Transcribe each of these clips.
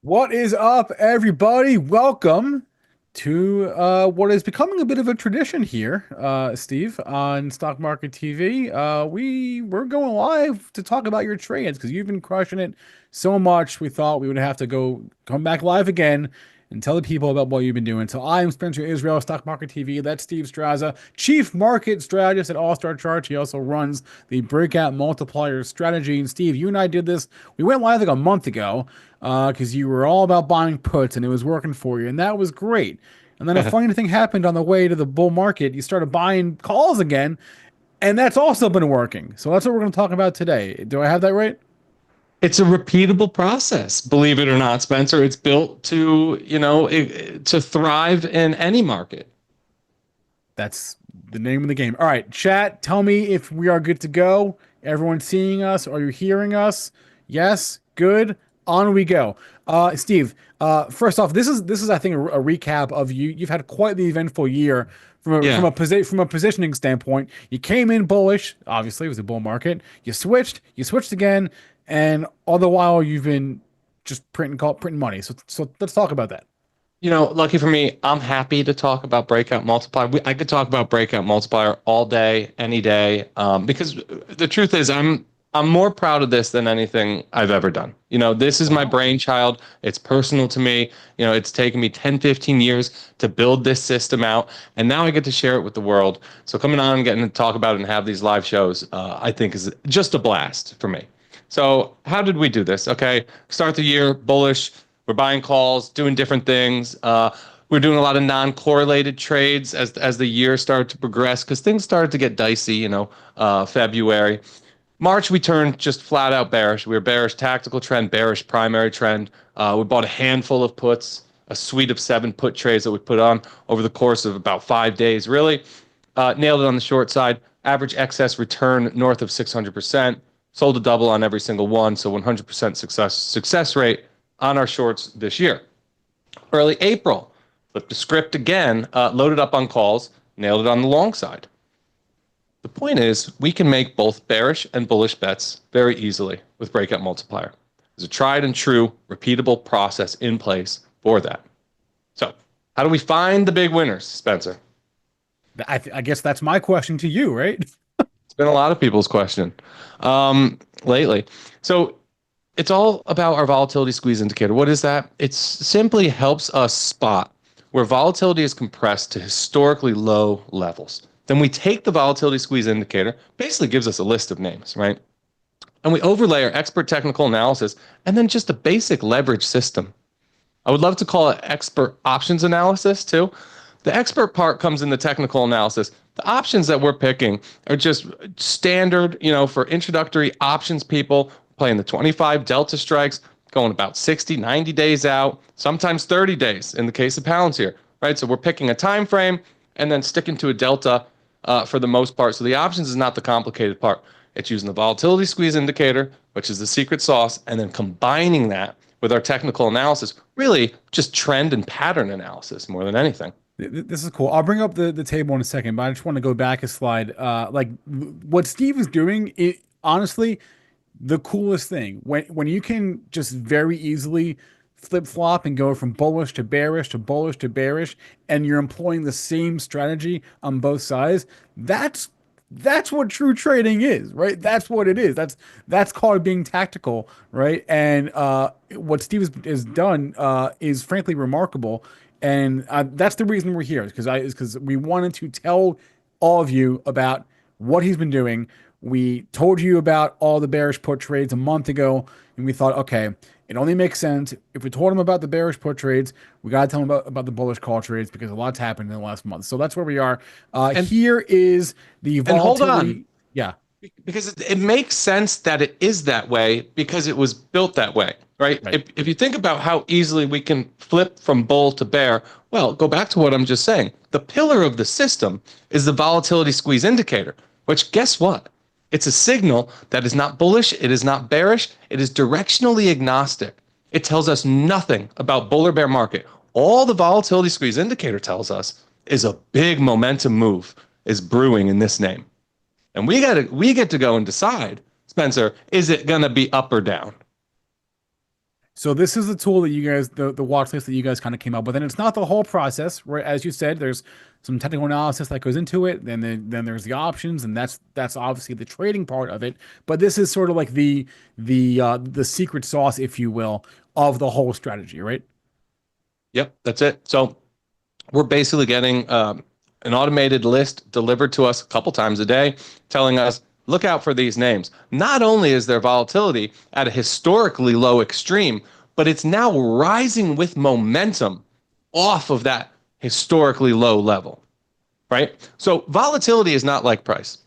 What is up, everybody? Welcome to what is becoming a bit of a tradition here, Steve, on Stock Market TV. We're going live to talk about your trades because you've been crushing it so much. We thought we would have to come back live again and tell the people about what you've been doing. So I am Spencer Israel, Stock Market TV. That's Steve Strazza, Chief Market Strategist at All Star Charts. He also runs the Breakout Multiplier strategy. And Steve, you and I did this. We went live like a month ago because you were all about buying puts and it was working for you, and that was great. And then a funny thing happened on the way to the bull market. You started buying calls again, and that's also been working. So that's what we're going to talk about today. Do I have that right? It's a repeatable process, believe it or not, Spencer. It's built to thrive in any market. That's the name of the game. All right, chat, tell me if we are good to go. Everyone seeing us? Are you hearing us? Yes, good. On we go. Steve, first off, this is I think a recap of you. You've had quite the eventful year Yeah. from a positioning standpoint. You came in bullish, obviously it was a bull market. You switched again, and all the while you've been just printing money. So let's talk about that. Lucky for me, I'm happy to talk about Breakout Multiplier. I could talk about Breakout Multiplier all day, any day, because the truth is, I'm more proud of this than anything I've ever done. This is my Wow. brainchild. It's personal to me. It's taken me 10, 15 years to build this system out, and now I get to share it with the world. So coming on and getting to talk about it and have these live shows, I think is just a blast for me. So how did we do this? Okay, start the year bullish. We're buying calls, doing different things. We're doing a lot of non-correlated trades as the year started to progress because things started to get dicey. February. March, we turned just flat out bearish. We were bearish tactical trend, bearish primary trend. We bought a handful of puts, a suite of 7 put trades that we put on over the course of about 5 days. Really nailed it on the short side. Average excess return north of 600%. Sold a double on every single one, so 100% success rate on our shorts this year. Early April, flipped the script again, loaded up on calls, nailed it on the long side. The point is, we can make both bearish and bullish bets very easily with Breakout Multiplier. There's a tried and true, repeatable process in place for that. So, how do we find the big winners, Spencer? I guess that's my question to you, right? It's been a lot of people's question lately. So, it's all about our volatility squeeze indicator. What is that? It simply helps us spot where volatility is compressed to historically low levels. Then we take the volatility squeeze indicator, basically gives us a list of names, right? And we overlay our expert technical analysis and then just a basic leverage system. I would love to call it expert options analysis too. The expert part comes in the technical analysis. The options that we're picking are just standard, for introductory options people playing the 25 delta strikes, going about 60, 90 days out, sometimes 30 days in the case of Palantir, right? So we're picking a time frame and then sticking to a delta for the most part. So the options is not the complicated part. It's using the volatility squeeze indicator, which is the secret sauce, and then combining that with our technical analysis, really just trend and pattern analysis more than anything. This is cool. I'll bring up the table in a second, but I just want to go back a slide. Like what Steve is doing, it honestly, the coolest thing when you can just very easily flip flop and go from bullish to bearish to bullish to bearish, and you're employing the same strategy on both sides. That's what true trading is, right? That's what it is. That's called being tactical, right? And what Steve has done is frankly remarkable, and that's the reason we're here. Is because we wanted to tell all of you about what he's been doing. We told you about all the bearish put trades a month ago, and we thought, okay, it only makes sense if we told him about the bearish put trades, we got to tell him about the bullish call trades because a lot's happened in the last month. So that's where we are. And Here is the and hold on, volatility. Yeah, because it makes sense that it is that way because it was built that way, right? right. If you think about how easily we can flip from bull to bear, well, go back to what I'm just saying. The pillar of the system is the volatility squeeze indicator, which guess what? It's a signal that is not bullish, it is not bearish, it is directionally agnostic. It tells us nothing about bull or bear market. All the volatility squeeze indicator tells us is a big momentum move is brewing in this name. And we get to go and decide, Spencer, is it going to be up or down? So this is the tool that you guys, the watch list that you guys kind of came up with, and it's not the whole process. Right, as you said, there's some technical analysis that goes into it. Then there's the options, and that's obviously the trading part of it. But this is sort of like the secret sauce, if you will, of the whole strategy, right? Yep, that's it. So we're basically getting an automated list delivered to us a couple times a day, telling us, look out for these names. Not only is their volatility at a historically low extreme, but it's now rising with momentum off of that historically low level, right? So volatility is not like price.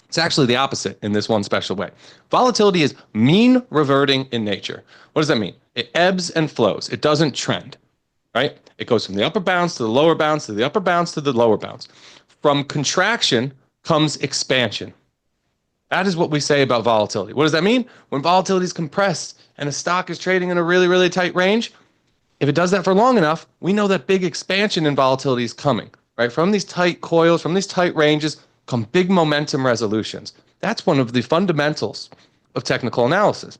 It's actually the opposite in this one special way. Volatility is mean reverting in nature. What does that mean? It ebbs and flows. It doesn't trend, right? It goes from the upper bounds to the lower bounds to the upper bounds to the lower bounds. From contraction comes expansion. That is what we say about volatility. What does that mean? When volatility is compressed and a stock is trading in a really, really tight range, if it does that for long enough, we know that big expansion in volatility is coming, right? From these tight coils, from these tight ranges, come big momentum resolutions. That's one of the fundamentals of technical analysis.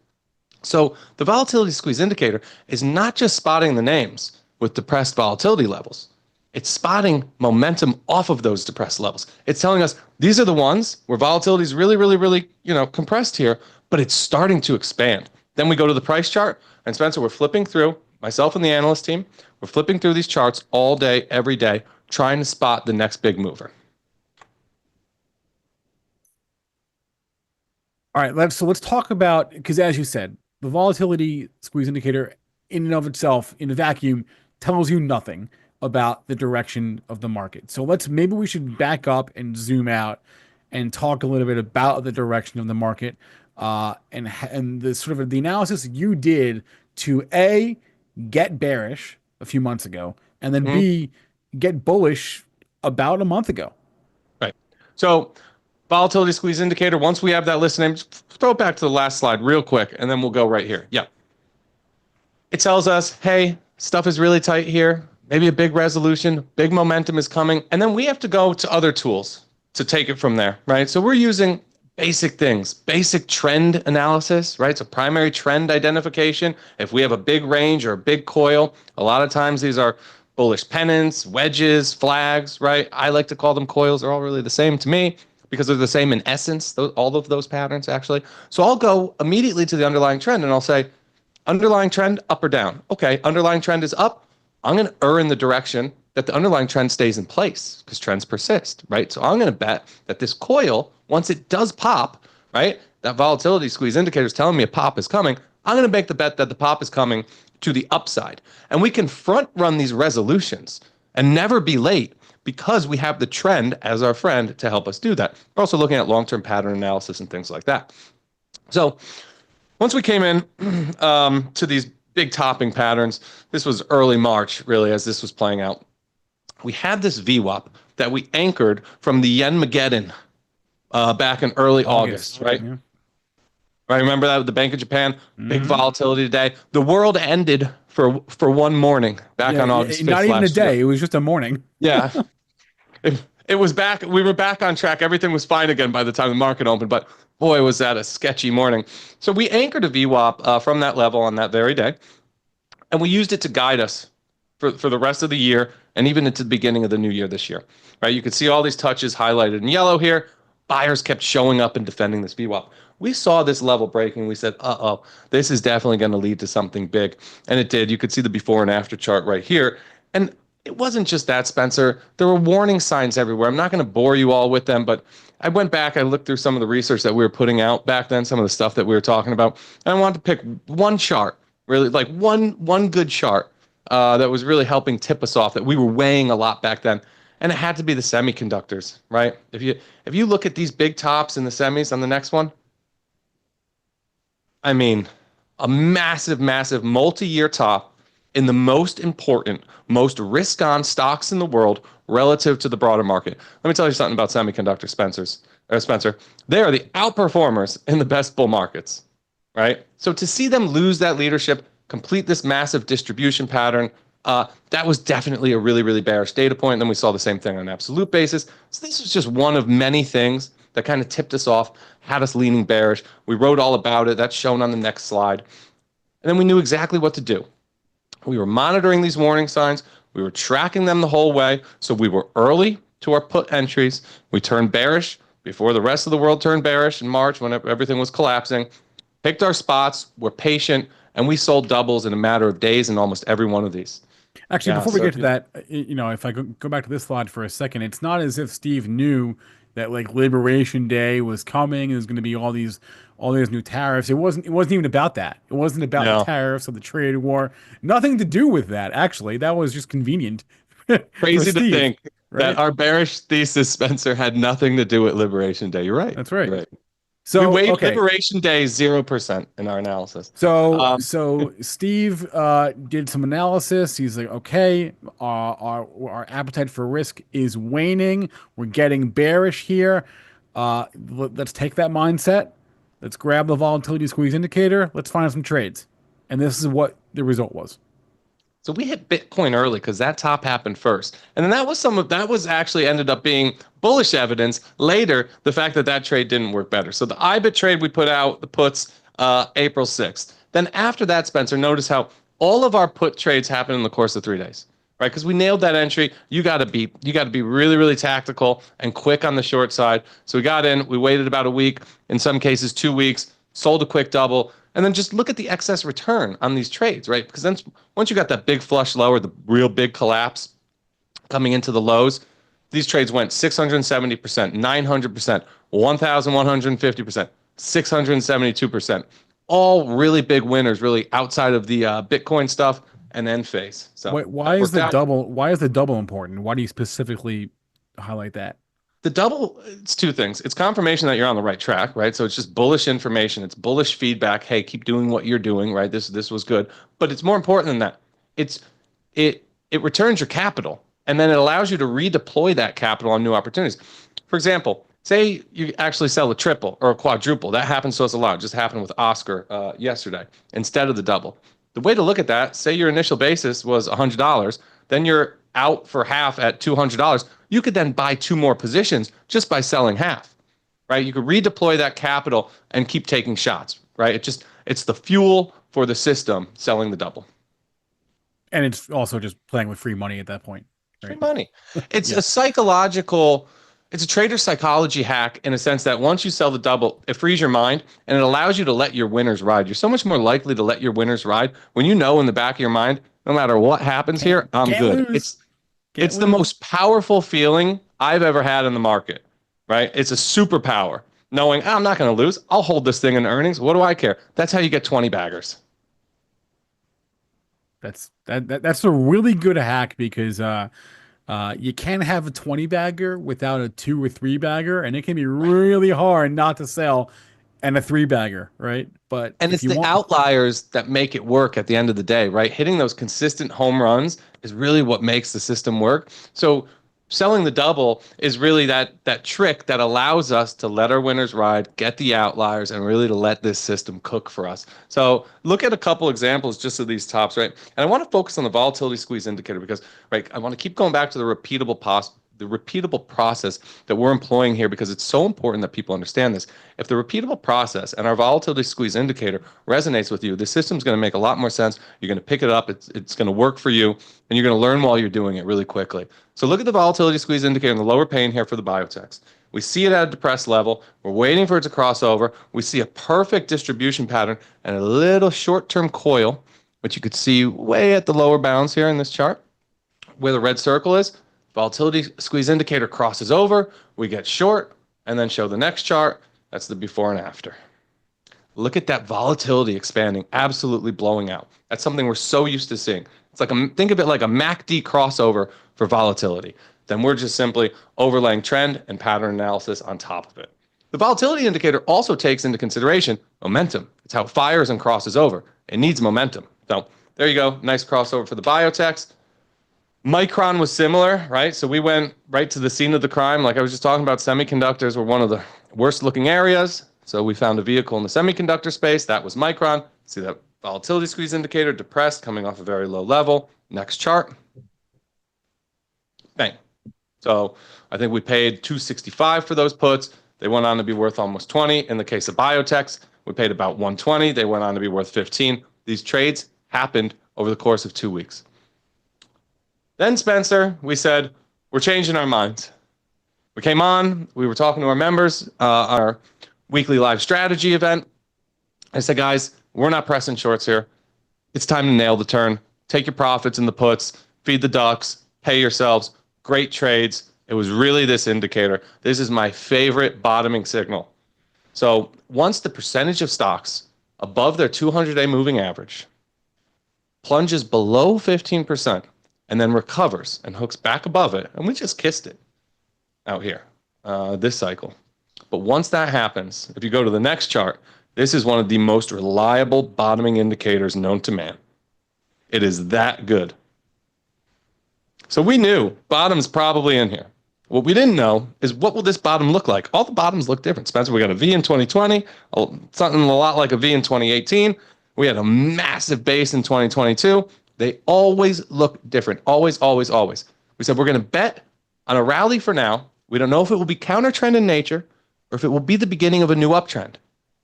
So the volatility squeeze indicator is not just spotting the names with depressed volatility levels. It's spotting momentum off of those depressed levels. It's telling us these are the ones where volatility is really, really, really, compressed here, but it's starting to expand. Then we go to the price chart, and Spencer, we're flipping through, myself and the analyst team, we're flipping through these charts all day, every day, trying to spot the next big mover. All right, let's talk about, because as you said, the volatility squeeze indicator in and of itself in a vacuum tells you nothing about the direction of the market. So let's maybe we should back up and zoom out and talk a little bit about the direction of the market, and the sort of the analysis you did to A, get bearish a few months ago, and then Mhm. B, get bullish about a month ago. Right. So volatility squeeze indicator, once we have that list name, just throw it back to the last slide real quick, and then we'll go right here. Yeah. It tells us, hey, stuff is really tight here. Maybe a big resolution, big momentum is coming. And then we have to go to other tools to take it from there, right? So we're using basic things, basic trend analysis, right? So primary trend identification. If we have a big range or a big coil, a lot of times these are bullish pennants, wedges, flags, right? I like to call them coils. They're all really the same to me because they're the same in essence, all of those patterns actually. So I'll go immediately to the underlying trend and I'll say, underlying trend up or down? Okay, underlying trend is up. I'm going to err in the direction that the underlying trend stays in place because trends persist, right? So I'm going to bet that this coil, once it does pop, right, that volatility squeeze indicator is telling me a pop is coming. I'm going to make the bet that the pop is coming to the upside. And we can front run these resolutions and never be late because we have the trend as our friend to help us do that. We're also looking at long-term pattern analysis and things like that. So once we came in to these big topping patterns, this was early March, really, as this was playing out. We had this VWAP that we anchored from the Yen-mageddon back in early August, right? Yeah. Right, remember that with the Bank of Japan, big Hmm. volatility today. The world ended for one morning back Yeah, on August not 5th even a last year. day. It was just a morning. Yeah, it was back. We were back on track. Everything was fine again by the time the market opened. But boy, was that a sketchy morning. So we anchored a VWAP from that level on that very day, and we used it to guide us for the rest of the year and even into the beginning of the new year this year. Right? You could see all these touches highlighted in yellow here. Buyers kept showing up and defending this VWAP. We saw this level breaking. We said, uh-oh, this is definitely going to lead to something big. And it did. You could see the before and after chart right here. And it wasn't just that, Spencer. There were warning signs everywhere. I'm not going to bore you all with them, but I went back, I looked through some of the research that we were putting out back then, some of the stuff that we were talking about, and I wanted to pick one chart, really like one good chart that was really helping tip us off that we were weighing a lot back then. And it had to be the semiconductors, right? If you look at these big tops in the semis on the next one, I mean, a massive, massive multi-year top in the most important, most risk-on stocks in the world relative to the broader market. Let me tell you something about semiconductor Spencer. They are the outperformers in the best bull markets, right? So to see them lose that leadership, complete this massive distribution pattern, that was definitely a really, really bearish data point. And then we saw the same thing on an absolute basis. So this was just one of many things that kind of tipped us off, had us leaning bearish. We wrote all about it. That's shown on the next slide. And then we knew exactly what to do. We were monitoring these warning signs. We were tracking them the whole way. So we were early to our put entries. We turned bearish before the rest of the world turned bearish in March when everything was collapsing. Picked our spots, were patient, and we sold doubles in a matter of days in almost every one of these. Actually, Yeah. before we So get to that, if I go back to this slide for a second, it's not as if Steve knew that like Liberation Day was coming. There's going to be all these new tariffs. It wasn't even about that. It wasn't about the no, tariffs or the trade war. Nothing to do with that. Actually, that was just convenient for crazy to Steve, think that right? our bearish thesis, Spencer, had nothing to do with Liberation Day. You're right. That's right. You're right. We So, weighed okay. Liberation Day 0% in our analysis. So, Um, so Steve did some analysis. He's like, okay, our appetite for risk is waning. We're getting bearish here. Let's take that mindset. Let's grab the volatility squeeze indicator. Let's find some trades. And this is what the result was. So we hit Bitcoin early because that top happened first. And then that was actually ended up being bullish evidence later, the fact that that trade didn't work better. So the IBIT trade we put out, the puts, April 6th. Then after that, Spencer, notice how all of our put trades happened in the course of 3 days, right? Because we nailed that entry. You got to be really, really tactical and quick on the short side. So we got in, we waited about a week, in some cases 2 weeks, sold a quick double, and then just look at the excess return on these trades, right? Because then once you got that big flush lower, the real big collapse coming into the lows, these trades went 670%, 900%, 1,150%, 672%. All really big winners, really outside of the Bitcoin stuff and end phase. So Why that is worked the out. double? Why is the double important? Why do you specifically highlight that? The double, it's two things. It's confirmation that you're on the right track, right? So it's just bullish information. It's bullish feedback. Hey, keep doing what you're doing, right? This was good. But it's more important than that. It's it returns your capital and then it allows you to redeploy that capital on new opportunities. For example, say you actually sell a triple or a quadruple. That happens to us a lot. It just happened with Oscar yesterday instead of the double. The way to look at that, say your initial basis was $100, then you're out for half at $200. You could then buy two more positions just by selling half, right? You could redeploy that capital and keep taking shots, right? It's the fuel for the system selling the double. And it's also just playing with free money at that point, Free right? money. It's Yeah. a psychological, it's a trader psychology hack in a sense that once you sell the double, it frees your mind and it allows you to let your winners ride. You're so much more likely to let your winners ride when you know in the back of your mind, no matter what happens Can't here, I'm can't good. lose. Can't It's the lose. most powerful feeling I've ever had in the market, right? It's a superpower knowing I'm not going to lose. I'll hold this thing in earnings. What do I care? That's how you get 20 baggers. That's a really good hack because you can have a 20 bagger without a 2 or 3 bagger, and it can be really hard not to sell and a 3 bagger, right? But And if it's you the want, outliers that make it work at the end of the day, right? Hitting those consistent home runs is really what makes the system work. So selling the double is really that trick that allows us to let our winners ride, get the outliers, and really to let this system cook for us. So look at a couple examples just of these tops, right? And I want to focus on the volatility squeeze indicator because, right, I want to keep going back to the repeatable process that we're employing here because it's so important that people understand this. If the repeatable process and our volatility squeeze indicator resonates with you, the system's going to make a lot more sense. You're going to pick it up. It's going to work for you, and you're going to learn while you're doing it really quickly. So look at the volatility squeeze indicator in the lower pane here for the biotechs. We see it at a depressed level. We're waiting for it to cross over. We see a perfect distribution pattern and a little short-term coil, which you could see way at the lower bounds here in this chart where the red circle is. Volatility squeeze indicator crosses over, we get short, and then show the next chart. That's the before and after. Look at that volatility expanding, absolutely blowing out. That's something we're so used to seeing. It's like think of it like a MACD crossover for volatility. Then we're just simply overlaying trend and pattern analysis on top of it. The volatility indicator also takes into consideration momentum. It's how it fires and crosses over. It needs momentum. So there you go. Nice crossover for the biotechs. Micron was similar, right? So we went right to the scene of the crime. Like I was just talking about, semiconductors were one of the worst looking areas. So we found a vehicle in the semiconductor space. That was Micron. See that volatility squeeze indicator depressed, coming off a very low level. Next chart. Bang. So I think we paid 265 for those puts. They went on to be worth almost 20. In the case of biotechs, we paid about 120. They went on to be worth 15. These trades happened over the course of 2 weeks. Then, Spencer, we said, we're changing our minds. We came on, we were talking to our members, our weekly live strategy event. I said, guys, we're not pressing shorts here. It's time to nail the turn. Take your profits in the puts, feed the ducks, pay yourselves. Great trades. It was really this indicator. This is my favorite bottoming signal. So once the percentage of stocks above their 200-day moving average plunges below 15% and then recovers and hooks back above it, and we just kissed it out here this cycle. But once that happens, if you go to the next chart, this is one of the most reliable bottoming indicators known to man. It is that good. So we knew bottom's probably in here. What we didn't know is what will this bottom look like? All the bottoms look different. Spencer, we got a V in 2020, something a lot like a V in 2018. We had a massive base in 2022. They always look different. Always, always, always. We said we're going to bet on a rally for now. We don't know if it will be counter trend in nature or if it will be the beginning of a new uptrend.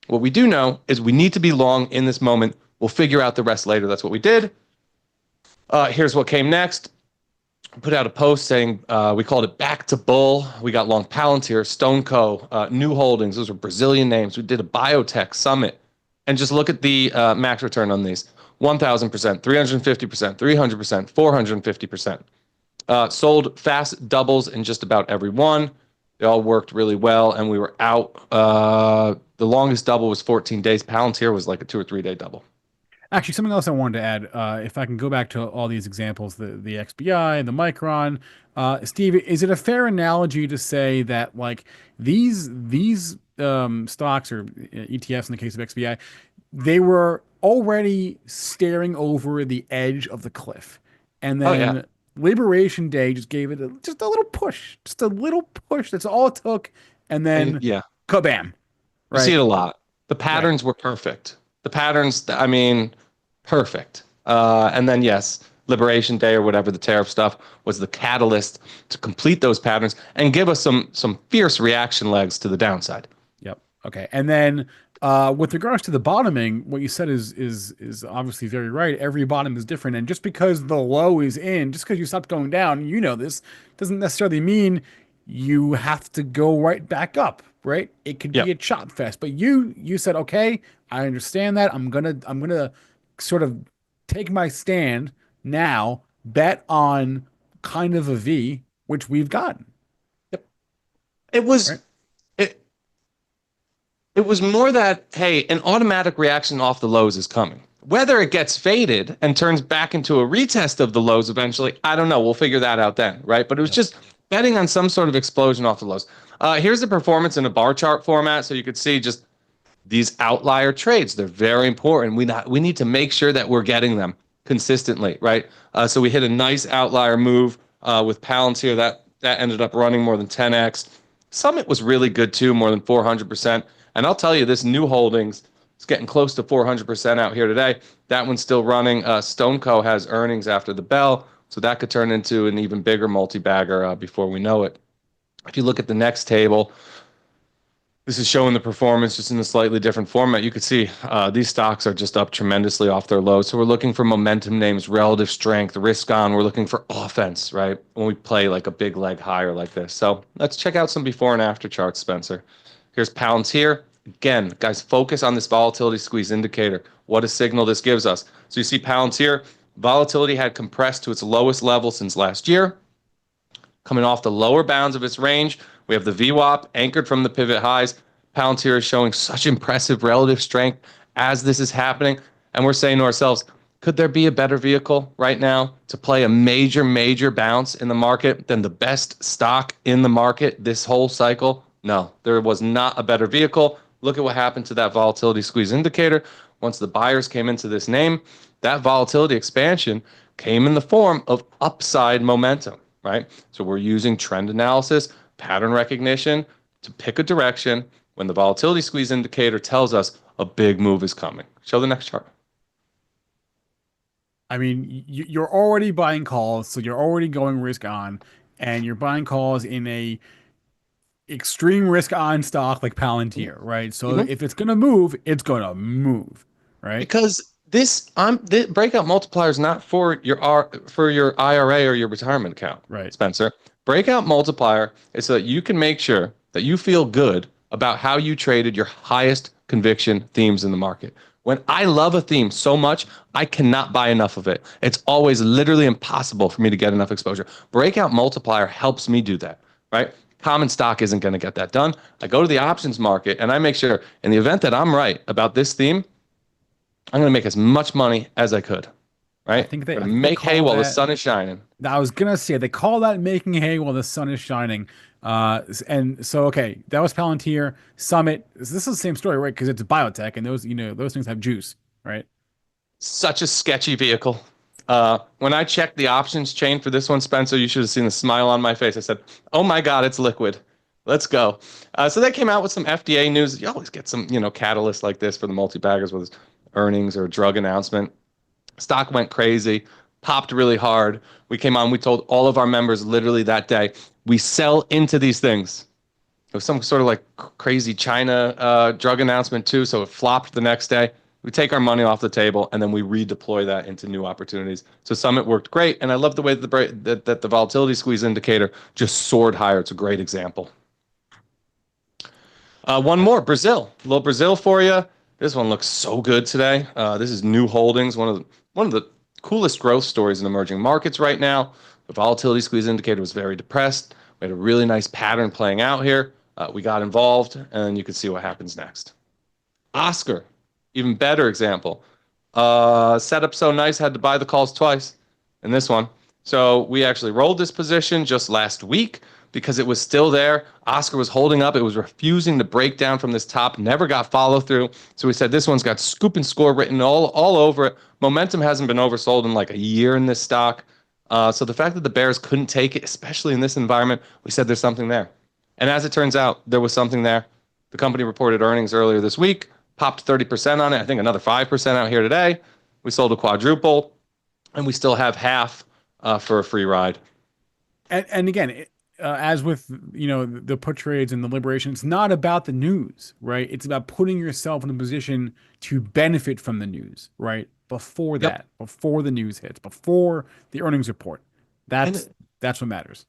What we do know is we need to be long in this moment. We'll figure out the rest later. That's what we did. Here's what came next. Put out a post saying we called it back to bull. We got long Palantir, StoneCo, New Holdings. Those are Brazilian names. We did a biotech summit. And just look at the max return on these. 1,000%, 350%, 300%, 450%. Sold fast doubles in just about every one. They all worked really well, and we were out. The longest double was 14 days. Palantir was like a 2 or 3 day double. Actually, something else I wanted to add, if I can go back to all these examples, the XBI, the Micron, Steve, is it a fair analogy to say that like these stocks or ETFs in the case of XBI, they were already staring over the edge of the cliff, and Oh yeah, then Liberation Day just gave it just a little push, just a little push. That's all it took, and and then yeah, kabam, you see right? it a lot. The Right. patterns were perfect. The patterns, I mean, perfect. And then yes, Liberation Day or whatever the tariff stuff was the catalyst to complete those patterns and give us some fierce reaction legs to the downside. Yep. Okay. And then with regards to the bottoming, what you said is obviously very right. Every bottom is different, and just because the low is in, just because you stopped going down, you know this doesn't necessarily mean you have to go right back up, right? It could be Yep. a chop fest. But you said, okay, I understand that. I'm gonna sort of take my stand now, bet on kind of a V, which we've gotten, Yep. It was right? it it was more that, hey, an automatic reaction off the lows is coming. Whether it gets faded and turns back into a retest of the lows eventually, I don't know. We'll figure that out then, right? But it was Yep. just betting on some sort of explosion off the lows. Here's the performance in a bar chart format, so you could see just these outlier trades. They're very important. We need to make sure that we're getting them consistently, right? So we hit a nice outlier move with Palantir that ended up running more than 10x. Summit was really good too, more than 400%. And I'll tell you, this New Holdings is getting close to 400% out here today. That one's still running. StoneCo has earnings after the bell, so that could turn into an even bigger multi-bagger before we know it. If you look at the next table, this is showing the performance just in a slightly different format. You could see these stocks are just up tremendously off their lows. So we're looking for momentum names, relative strength, risk on. We're looking for offense, right? When we play like a big leg higher like this. So let's check out some before and after charts, Spencer. Here's Palantir. Again, guys, focus on this volatility squeeze indicator. What a signal this gives us. So you see Palantir, volatility had compressed to its lowest level since last year. Coming off the lower bounds of its range, we have the VWAP anchored from the pivot highs. Palantir is showing such impressive relative strength as this is happening. And we're saying to ourselves, could there be a better vehicle right now to play a major, major bounce in the market than the best stock in the market this whole cycle? No, there was not a better vehicle. Look at what happened to that volatility squeeze indicator. Once the buyers came into this name, that volatility expansion came in the form of upside momentum, right? So we're using trend analysis, pattern recognition to pick a direction when the volatility squeeze indicator tells us a big move is coming. Show the next chart. I mean, you're already buying calls, so you're already going risk on, and you're buying calls in a extreme risk on stock like Palantir, right? So Mhm. if it's gonna move, it's gonna move, right? Because This breakout multiplier is not for your IRA or your retirement account, Right. Spencer. Breakout multiplier is so that you can make sure that you feel good about how you traded your highest conviction themes in the market. When I love a theme so much, I cannot buy enough of it. It's always literally impossible for me to get enough exposure. Breakout multiplier helps me do that, right? Common stock isn't going to get that done. I go to the options market and I make sure in the event that I'm right about this theme, I'm going to make as much money as I could, right? I'm I going to think they make hay call while the that. sun is shining. I was gonna say they call that making hay while the sun is shining. And so okay, that was Palantir Summit. This is the same story, right? Because it's biotech, and those things have juice, right? Such a sketchy vehicle. When I checked the options chain for this one, Spencer, you should have seen the smile on my face. I said, "Oh my God, it's liquid. Let's go." So they came out with some FDA news. You always get some, catalyst like this for the multi-baggers with earnings or a drug announcement. Stock went crazy, popped really hard. We came on, we told all of our members literally that day, we sell into these things. It was some sort of like crazy China drug announcement too, so it flopped the next day. We take our money off the table and then we redeploy that into new opportunities. So Summit worked great, and I love the way that the volatility squeeze indicator just soared higher. It's a great example. One more, Brazil. A little Brazil for you. This one looks so good today. This is New Holdings, one of the coolest growth stories in emerging markets right now. The volatility squeeze indicator was very depressed. We had a really nice pattern playing out here. We got involved, and you can see what happens next. Oscar, even better example. Set up so nice, had to buy the calls twice in this one. So we actually rolled this position just last week because it was still there. Oscar was holding up. It was refusing to break down from this top, never got follow through. So we said this one's got scoop and score written all over it. Momentum hasn't been oversold in like a year in this stock. So the fact that the bears couldn't take it, especially in this environment, we said there's something there. And as it turns out, there was something there. The company reported earnings earlier this week, popped 30% on it. I think another 5% out here today. We sold a quadruple, and we still have half for a free ride. And again, as with the put trades and the liberation, it's not about the news, right? It's about putting yourself in a position to benefit from the news, right? Yep. Before the news hits, before the earnings report. That's And that's what matters.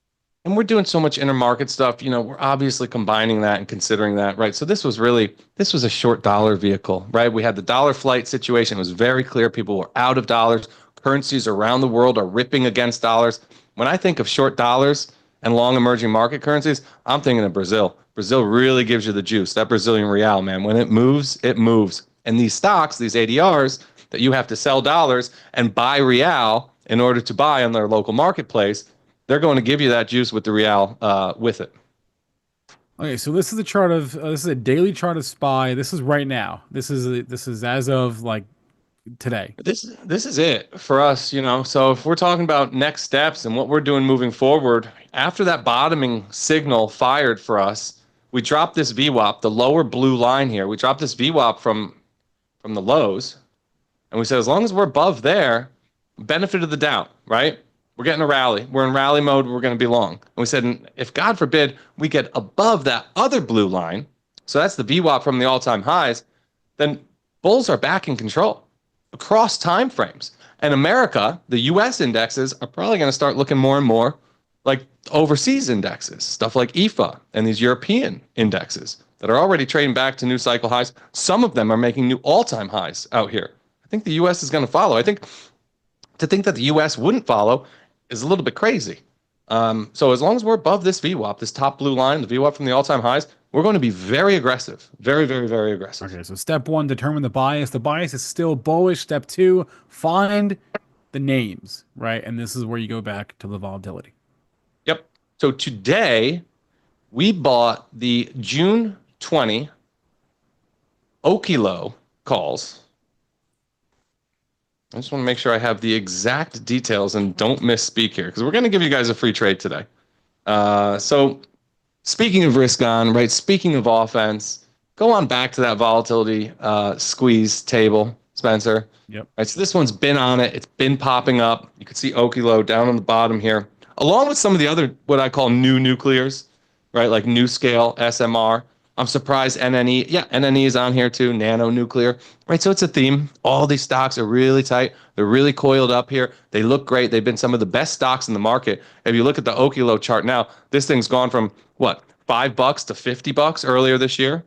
and we're doing so much intermarket stuff. We're obviously combining that and considering that, right? So this was a short dollar vehicle, right? We had the dollar flight situation. It was very clear people were out of dollars. Currencies around the world are ripping against dollars. When I think of short dollars and long emerging market currencies, I'm thinking of Brazil. Brazil really gives you the juice. That Brazilian real, man, when it moves, it moves. And these stocks, these ADRs that you have to sell dollars and buy real in order to buy on their local marketplace, they're going to give you that juice with the real with it. Okay, so this is a chart of this is a daily chart of SPY. This is right now. This is as of like today. This is it for us, So if we're talking about next steps and what we're doing moving forward, after that bottoming signal fired for us, we dropped this VWAP, the lower blue line here. We dropped this VWAP from the lows, and we said as long as we're above there, benefit of the doubt, right? We're getting a rally. We're in rally mode. We're going to be long. And we said, if God forbid we get above that other blue line, so that's the VWAP from the all-time highs, then bulls are back in control across time frames. And America, the US indexes, are probably going to start looking more and more like overseas indexes, stuff like EFA and these European indexes that are already trading back to new cycle highs. Some of them are making new all-time highs out here. I think the US is going to follow. I think to think that the US wouldn't follow is a little bit crazy. So as long as we're above this VWAP, this top blue line, the VWAP from the all-time highs, we're going to be very aggressive. Very, very, very aggressive. Okay, so step one, determine the bias. The bias is still bullish. Step two, find the names, right? And this is where you go back to the volatility. Yep. So today we bought the June 20 Okilo calls. I just want to make sure I have the exact details and don't misspeak here because we're going to give you guys a free trade today. So speaking of risk on, right? Speaking of offense, go on back to that volatility squeeze table, Spencer. Yep. Right, so this one's been on it. It's been popping up. You can see Okilo down on the bottom here, along with some of the other what I call new nuclears, right? Like New Scale, SMR. I'm surprised NNE, yeah, NNE is on here too, nano nuclear, right? So it's a theme. All these stocks are really tight. They're really coiled up here. They look great. They've been some of the best stocks in the market. If you look at the Okilo chart now, this thing's gone from what, $5 to $50 earlier this year,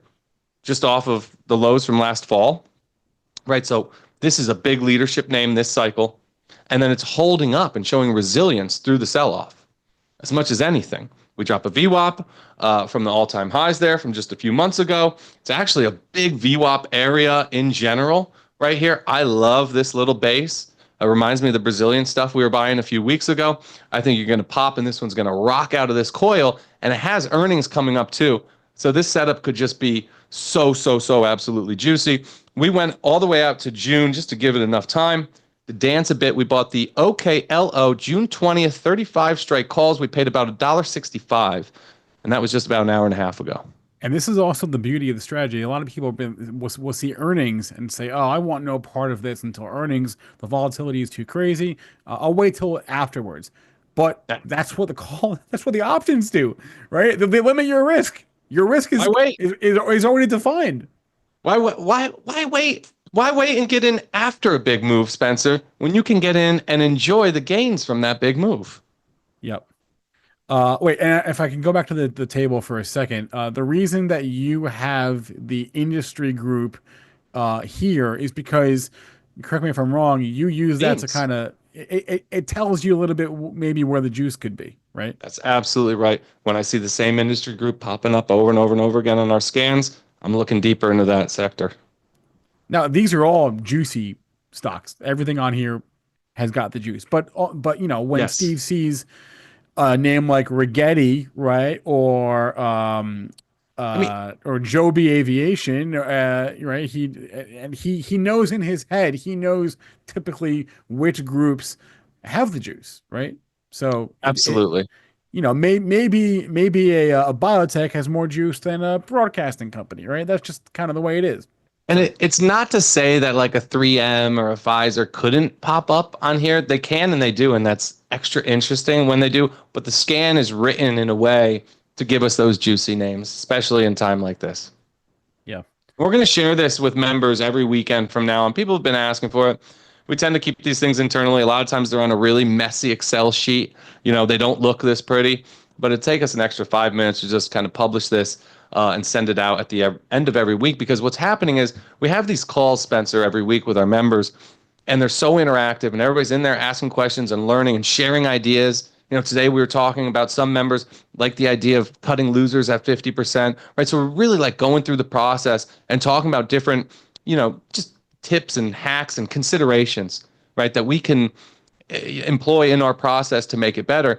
just off of the lows from last fall, right? So this is a big leadership name this cycle. And then it's holding up and showing resilience through the sell off as much as anything. We drop a VWAP from the all-time highs there from just a few months ago. It's actually a big VWAP area in general right here. I love this little base. It reminds me of the Brazilian stuff we were buying a few weeks ago. I think you're going to pop and this one's going to rock out of this coil. And it has earnings coming up too. So this setup could just be so absolutely juicy. We went all the way out to June just to give it enough time to dance a bit. We bought the OKLO June 20th, 35 strike calls. We paid about $1.65, and that was just about an hour and a half ago. And this is also the beauty of the strategy. A lot of people will see earnings and say, "Oh, I want no part of this until earnings. The volatility is too crazy. I'll wait till afterwards." But that's what the call. That's what the options do, right? They limit your risk. Your risk Why wait? is already defined. Why wait? Why wait and get in after a big move, Spencer, when you can get in and enjoy the gains from that big move? Yep. Wait, and if I can go back to the table for a second, the reason that you have the industry group here is because, correct me if I'm wrong, you use that to Gains. kind of it tells you a little bit maybe where the juice could be, right? That's absolutely right. When I see the same industry group popping up over and over and over again on our scans, I'm looking deeper into that sector. Now these are all juicy stocks. Everything on here has got the juice, but you know when Yes. Steve sees a name like Rigetti, right, I mean, or Joby Aviation, right? He knows in his head, he knows typically which groups have the juice, right? So it absolutely. you know maybe a biotech has more juice than a broadcasting company, right? That's just kind of the way it is. And So it's not to say that like a 3M or a Pfizer couldn't pop up on here. They can and they do, and that's extra interesting when they do. But the scan is written in a way to give us those juicy names, especially in time like this. yeah. We're going to share this with members every weekend from now on. People have been asking for it. We tend to keep these things internally. A lot of times they're on a really messy Excel sheet. You know, they don't look this pretty, but it'd take us an extra 5 minutes to just kind of publish this and send it out at the end of every week. Because what's happening is we have these calls, Spencer, every week with our members, and they're so interactive, and everybody's in there asking questions and learning and sharing ideas. You know, today we were talking about some members like the idea of cutting losers at 50%, right? So we're really like going through the process and talking about different, you know, just tips and hacks and considerations, right, that we can employ in our process to make it better.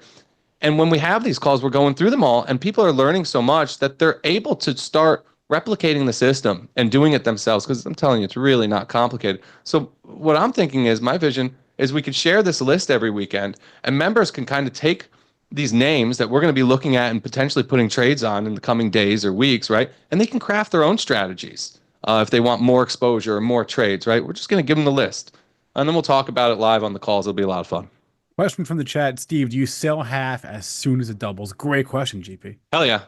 And when we have these calls, we're going through them all, and people are learning so much that they're able to start replicating the system and doing it themselves. Because I'm telling you, it's really not complicated. So what I'm thinking is my vision is we could share this list every weekend, and members can kind of take these names that we're going to be looking at and potentially putting trades on in the coming days or weeks, right? And they can craft their own strategies if they want more exposure or more trades, right? We're just going to give them the list, and then we'll talk about it live on the calls. It'll be a lot of fun. Question from the chat, Steve, do you sell half as soon as it doubles? Great question, GP. Hell yeah.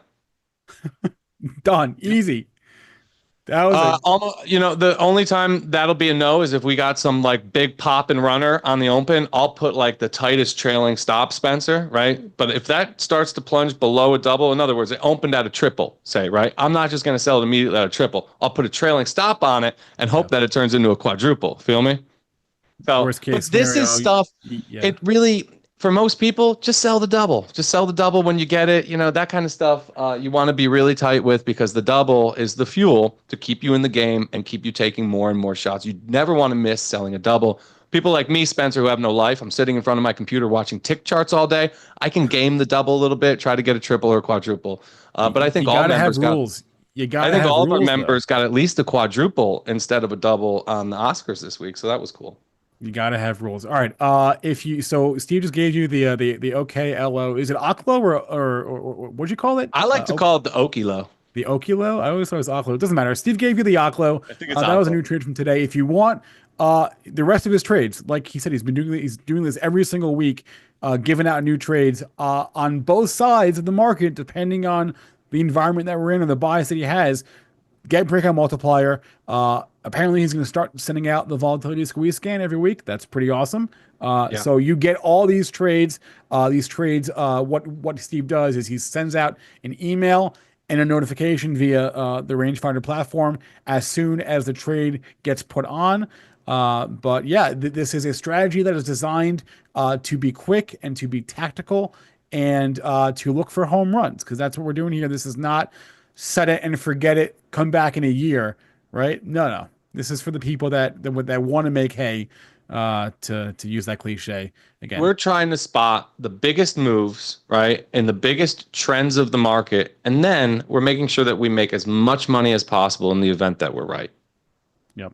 Done. Easy. That was a Almost, you know, the only time that'll be a no is if we got some like big pop and runner on the open. I'll put like the tightest trailing stop, Spencer, right? But if that starts to plunge below a double, in other words, it opened at a triple, say, right? I'm not just going to sell it immediately at a triple. I'll put a trailing stop on it and yeah. hope that it turns into a quadruple. Feel me? So, Worst but case this is scenario. stuff, Yeah. it really, for most people, just sell the double. Just sell the double when you get it. You know, that kind of stuff you want to be really tight with because the double is the fuel to keep you in the game and keep you taking more and more shots. You never want to miss selling a double. People like me, Spencer, who have no life, I'm sitting in front of my computer watching tick charts all day. I can game the double a little bit, try to get a triple or a quadruple. But I think You all gotta have members got, rules. You I gotta think have all of our rules though. members got at least a quadruple instead of a double on the Oscars this week. So that was cool. You gotta have rules. All right. If you so Steve just gave you the OKLO. Is it Oklo or what'd you call it? I like to call it the Okilo. The Okilo? I always thought it was Oklo. It doesn't matter. Steve gave you the Oklo. I think it's That was a Oklo. new trade from today. If you want the rest of his trades, like he said, he's doing this every single week, giving out new trades on both sides of the market, depending on the environment that we're in and the bias that he has, get Breakout Multiplier. Apparently, he's going to start sending out the volatility squeeze scan every week. That's pretty awesome. Yeah. So you get all these trades. What Steve does is he sends out an email and a notification via the rangefinder platform as soon as the trade gets put on. But yeah, this is a strategy that is designed to be quick and to be tactical and to look for home runs because that's what we're doing here. This is not set it and forget it, come back in a year, right? No, no. This is for the people that want to make hay, to use that cliche again. We're trying to spot the biggest moves, right? And the biggest trends of the market. And then we're making sure that we make as much money as possible in the event that we're right. Yep.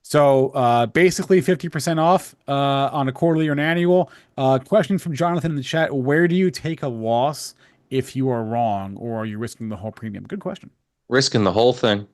So basically 50% off on a quarterly or an annual. Question from Jonathan in the chat. Where do you take a loss if you are wrong or are you risking the whole premium? Good question. Risking the whole thing.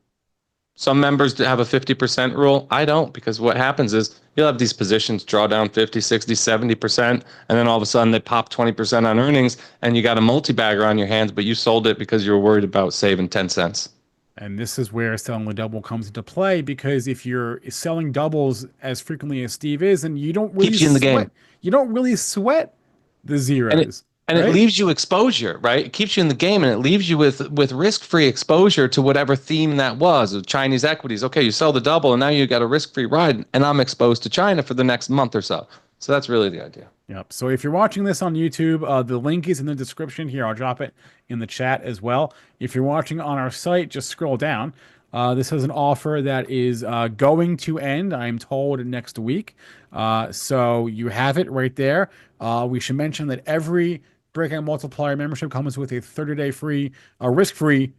Some members have a 50% rule. I don't, because what happens is you'll have these positions draw down 50, 60, 70%, and then all of a sudden they pop 20% on earnings and you got a multi-bagger on your hands, but you sold it because you were worried about saving 10 cents. And this is where selling the double comes into play because if you're selling doubles as frequently as Steve is, and you don't really Keeps you in the game. you don't really sweat the And it, zeros, and it right? leaves you exposure, right? It keeps you in the game and it leaves you with risk-free exposure to whatever theme that was. With Chinese equities, okay, you sell the double and now you got a risk-free ride, and I'm exposed to China for the next month or so. So that's really the idea. Yep. So if you're watching this on YouTube, the link is in the description here. I'll drop it in the chat as well. If you're watching on our site, just scroll down. This is an offer that is going to end, I'm told, next week. So you have it right there. We should mention that every Breakout Multiplier membership comes with a 30-day free, risk-free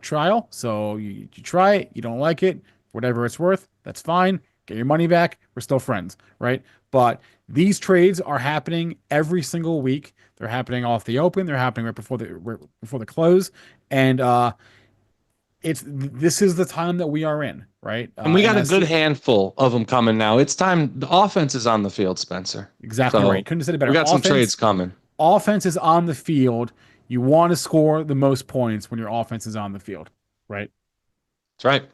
trial. So you try it, you don't like it, whatever it's worth, that's fine. Get your money back. We're still friends, right? But these trades are happening every single week. They're happening off the open. They're happening right before the close, and this is the time that we are in, right? And we got a as good handful of them coming now. It's time. The offense is on the field, Spencer. exactly So right. Couldn't have said it better. we got some trades coming. Offense is on the field. You want to score the most points when your offense is on the field, right? That's right.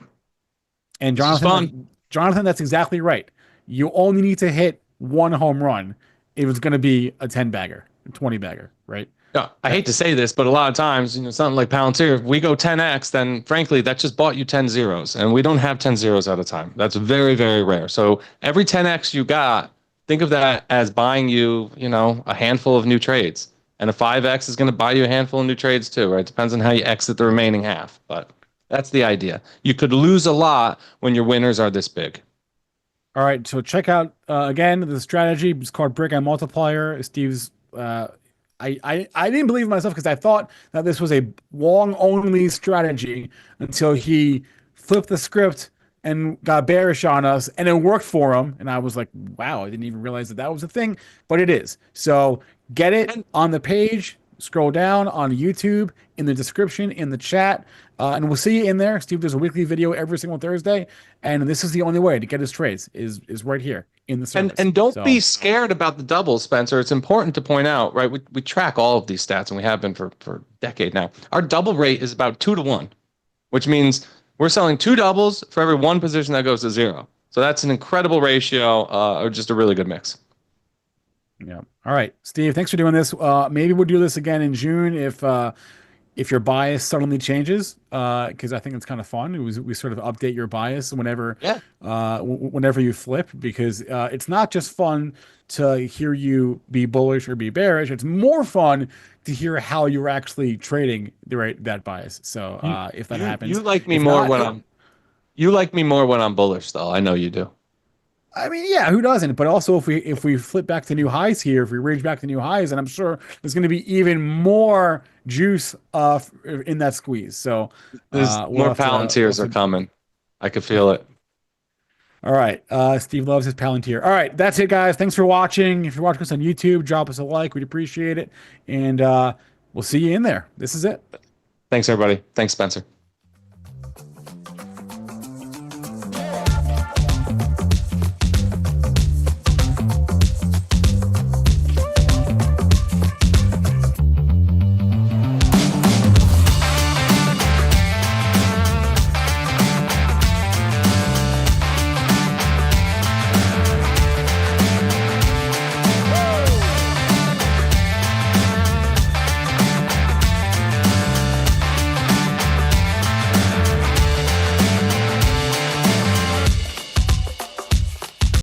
And This is fun. Jonathan, that's exactly right. You only need to hit one home run. It was going to be a 10 bagger, a 20 bagger, right? Yeah, I hate to say this, but a lot of times, something like Palantir, if we go 10x, then frankly, that just bought you 10 zeros. And we don't have 10 zeros at a time. That's very, very rare. So every 10x you got, think of that as buying you, a handful of new trades. And a 5x is going to buy you a handful of new trades too, right? Depends on how you exit the remaining half. But that's the idea. You could lose a lot when your winners are this big. All right, so check out again the strategy. It's called Breakout Multiplier. Steve's. I didn't believe in myself because I thought that this was a long only strategy until he flipped the script and got bearish on us, and it worked for him. And I was like, wow, I didn't even realize that was a thing, but it is. So get it on the page. Scroll down on YouTube, in the description, in the chat, and we'll see you in there. Steve does a weekly video every single Thursday, and this is the only way to get his trades is right here in the service. And don't be scared about the doubles, Spencer. It's important to point out, right? We track all of these stats, and we have been for a decade now. Our double rate is about 2-to-1, which means we're selling 2 doubles for every 1 position that goes to 0. So that's an incredible ratio, or just a really good mix. Yeah. All right, Steve, thanks for doing this. Maybe we'll do this again in June if your bias suddenly changes, because I think it's kind of fun. We sort of update your bias whenever whenever you flip, because it's not just fun to hear you be bullish or be bearish. It's more fun to hear how you're actually trading that bias. So if that happens, you like me more when I'm bullish, though. I know you do. I mean, yeah, who doesn't? But also, if we flip back to new highs here, if we range back to new highs, and I'm sure there's going to be even more juice in that squeeze. So more Palantirs are coming. I could feel it. All right. Steve loves his Palantir. All right, that's it, guys. Thanks for watching. If you're watching us on YouTube, drop us a like. We'd appreciate it. And we'll see you in there. This is it. Thanks, everybody. Thanks, Spencer.